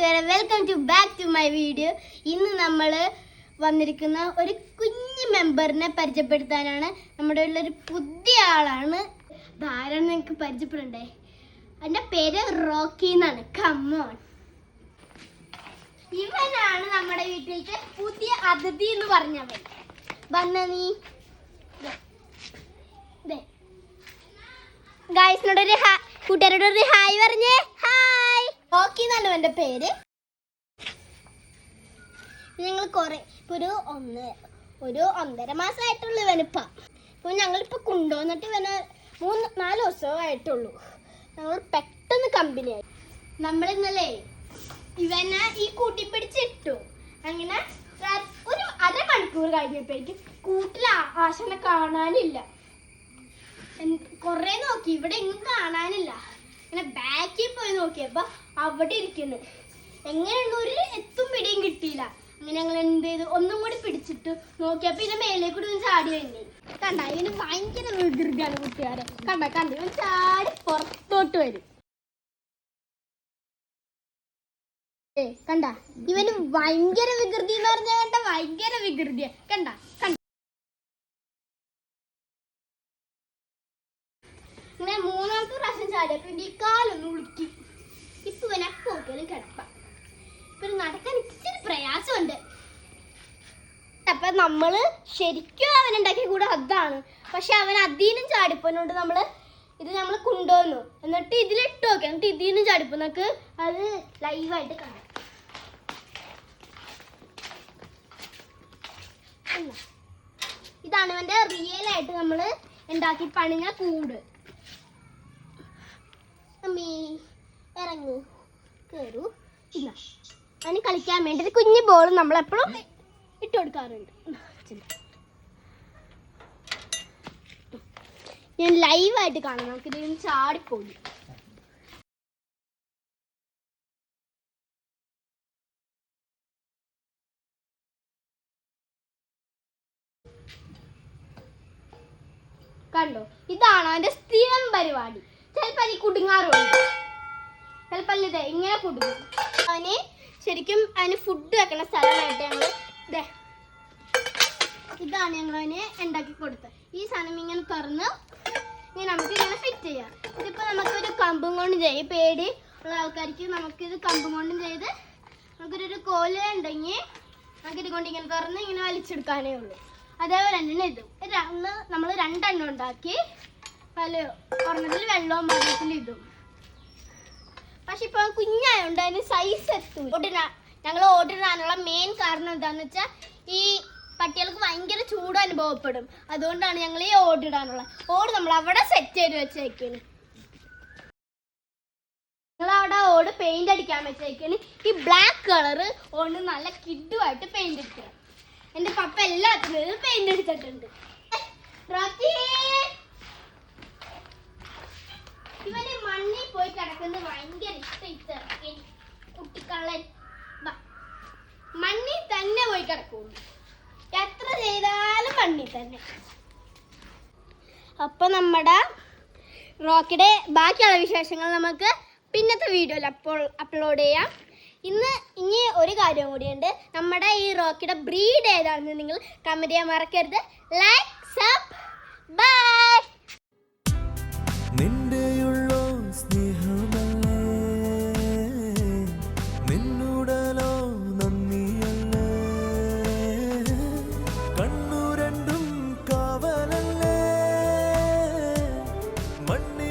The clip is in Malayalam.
കൂട്ടുകാരെ, welcome back to my video. ഇന്ന് നമ്മൾ വന്നിരിക്കുന്ന ഒരു കുഞ്ഞു മെമ്പറിനെ പരിചയപ്പെടുത്താനാണ്. നമ്മുടെ ഉള്ളൊരു പുതിയ ആളാണ്. ധാരാളം നിങ്ങൾക്ക് പരിചയപ്പെടണ്ടേ. എൻ്റെ പേര് റോക്കി എന്നാണ്. കമ്മോൺ. ഇവനാണ് നമ്മുടെ വീട്ടിലേക്ക് പുതിയ അതിഥി എന്ന് പറഞ്ഞവൻ. വന്ന നീ ഗായ്സിനോടൊരു കൂട്ടുകാരോടൊരു ഹായ് പറഞ്ഞേ. ഹായ്. റോക്കി എന്നാണ് എൻ്റെ പേര്. ഞങ്ങൾ കുറെ ഒരു 1.5 മാസമായിട്ടുള്ളൂ ഇവനിപ്പ. ഇപ്പോൾ ഞങ്ങളിപ്പോൾ കൊണ്ടുവന്നിട്ട് ഇവന് 3-4 ദിവസമായിട്ടുള്ളൂ. ഞങ്ങൾ പെട്ടെന്ന് കമ്പനിയായി. നമ്മളിന്നല്ലേ ഇവനെ ഈ കൂട്ടി പിടിച്ചിട്ടു. അങ്ങനെ ഒരു 1/2 മണിക്കൂർ കഴിഞ്ഞപ്പോഴേക്കും കൂട്ടിൽ ആശനെ കാണാനില്ല. കൊറേ നോക്കി, ഇവിടെ എങ്ങും കാണാനില്ല. അങ്ങനെ ബാക്കിൽ പോയി നോക്കിയപ്പോ അവിടെ ഇരിക്കുന്നു. എങ്ങനെയുള്ള ഒരു എത്തും പിടിയും കിട്ടിയില്ല. അങ്ങനെ ഞങ്ങൾ എന്ത് ചെയ്തു, ഒന്നും കൂടി പിടിച്ചിട്ട് നോക്കിയപ്പോ ഇതിന്റെ മേലെ കൂടി ഒന്ന് ചാടി കഴിഞ്ഞു. കണ്ട, ഇവന് ഭയങ്കര വികൃതിയാണ് കൂട്ടുകാരെ. കണ്ട ഇവൻ ചാടി പുറത്തോട്ട് വരും. കണ്ട, ഇവന് ഭയങ്കര വികൃതി എന്ന് പറഞ്ഞാൽ കണ്ട, ഭയങ്കര വികൃതിയാ. കണ്ട അങ്ങനെ 3-ാമത്തെ പ്രാവശ്യം ചാടിയപ്പോ ഈ കാലൊന്ന് ഉളുക്കി. ഇപ്പൊ ഇവനെ പോക്കലും കിടപ്പ. ഇപ്പൊ നടക്കാൻ ഇച്ചിരി പ്രയാസമുണ്ട്. അപ്പൊ നമ്മള് ശരിക്കും അവനുണ്ടാക്കിയ കൂടെ അതാണ്. പക്ഷെ അവൻ അതീനും ചാടിപ്പോനോണ്ട് നമ്മള് കൊണ്ടുവന്നു. എന്നിട്ട് ഇതിലിട്ട് നോക്കി. എന്നിട്ട് ഇതിനും ചാടിപ്പോ നമുക്ക് അത് ലൈവായിട്ട് കാണാം. ഇതാണ് ഇവന്റെ റിയൽ ആയിട്ട് നമ്മള് ഉണ്ടാക്കി പണിഞ്ഞ കൂട്. അമ്മീ ഇറങ്ങൂ, കയറൂ. ഇല്ല, അതിന് കളിക്കാൻ വേണ്ടി ഒരു കുഞ്ഞു ബോൾ നമ്മൾ എപ്പോഴും ഇട്ട് കൊടുക്കാറുണ്ട്. ഞാൻ ലൈവായിട്ട് കാണാം. നമുക്കിത് ചാടിപ്പോയി. കണ്ടോ, ഇതാണ് അവന്റെ സ്ഥിരം പരിപാടി. ചിലപ്പോൾ ഈ കുടുങ്ങാറുണ്ട്, ചിലപ്പോൾ ഇങ്ങനെ കുടുങ്ങും. അവന് ശരിക്കും അവന് ഫുഡ് വെക്കണ സ്ഥലമായിട്ട് ഞങ്ങൾ ഇതാണ് ഞങ്ങൾ അവന് ഉണ്ടാക്കി കൊടുത്തത്. ഈ സാധനം ഇങ്ങനെ തുറന്ന് ഇങ്ങനെ നമുക്ക് ഇങ്ങനെ ഫിറ്റ് ചെയ്യാം. ഇതിപ്പോൾ നമുക്കൊരു കമ്പും കൊണ്ടും ചെയ്യും. പേടി ഉള്ള ആൾക്കാർക്ക് നമുക്കിത് കമ്പും കൊണ്ടും ചെയ്ത് നമുക്കൊരു കോല ഉണ്ടെങ്കിൽ നമുക്കിത് കൊണ്ട് ഇങ്ങനെ തുറന്ന് ഇങ്ങനെ വലിച്ചെടുക്കാനേ ഉള്ളൂ. അതേപോലെ തന്നെ ഇതും നമ്മൾ 2 എണ്ണം ഉണ്ടാക്കി. ഒരെണ്ണത്തിൽ വെള്ളവും മരത്തിൽ ഇതും. പക്ഷെ ഇപ്പൊ കുഞ്ഞായോണ്ട് അതിന് സൈസ് എത്തൂല. ഞങ്ങൾ ഓടിടാനുള്ള മെയിൻ കാരണം എന്താന്ന് വെച്ചാൽ ഈ പട്ടികൾക്ക് ഭയങ്കര ചൂട് അനുഭവപ്പെടും. അതുകൊണ്ടാണ് ഞങ്ങൾ ഈ ഓടിടാനുള്ള നമ്മൾ അവിടെ സെറ്റ് ചെയ്ത് വെച്ചേക്കാണ്. ഞങ്ങൾ അവിടെ ഓട് പെയിന്റ് അടിക്കാൻ വെച്ചേക്കാണ്. ഈ ബ്ലാക്ക് കളറ് ഓട് നല്ല കിഡുമായിട്ട് പെയിന്റ് അടിക്കണം. എന്റെ പപ്പ എല്ലാത്തിനും പെയിന്റ് അടിച്ചിട്ടുണ്ട്. ഇവന് മണ്ണിൽ പോയി കിടക്കുന്നത് ഭയങ്കര ഇഷ്ടം. കുട്ടിക്കള്ളൻ മണ്ണിൽ തന്നെ പോയി കിടക്കും. എത്ര ചെയ്താലും മണ്ണിൽ തന്നെ. അപ്പൊ നമ്മുടെ റോക്കിയുടെ ബാക്കിയുള്ള വിശേഷങ്ങൾ നമുക്ക് പിന്നത്തെ വീഡിയോയിൽ അപ്ലോഡ് ചെയ്യാം. ഇനി ഒരു കാര്യം കൂടിയുണ്ട്. നമ്മുടെ ഈ റോക്കിയുടെ ബ്രീഡ് ഏതാണെന്ന് നിങ്ങൾ കമന്റ് ചെയ്യാൻ മറക്കരുത്. Like, sub, bye. കണ്ണു രണ്ടും കാവലല്ലേ മണ്ണി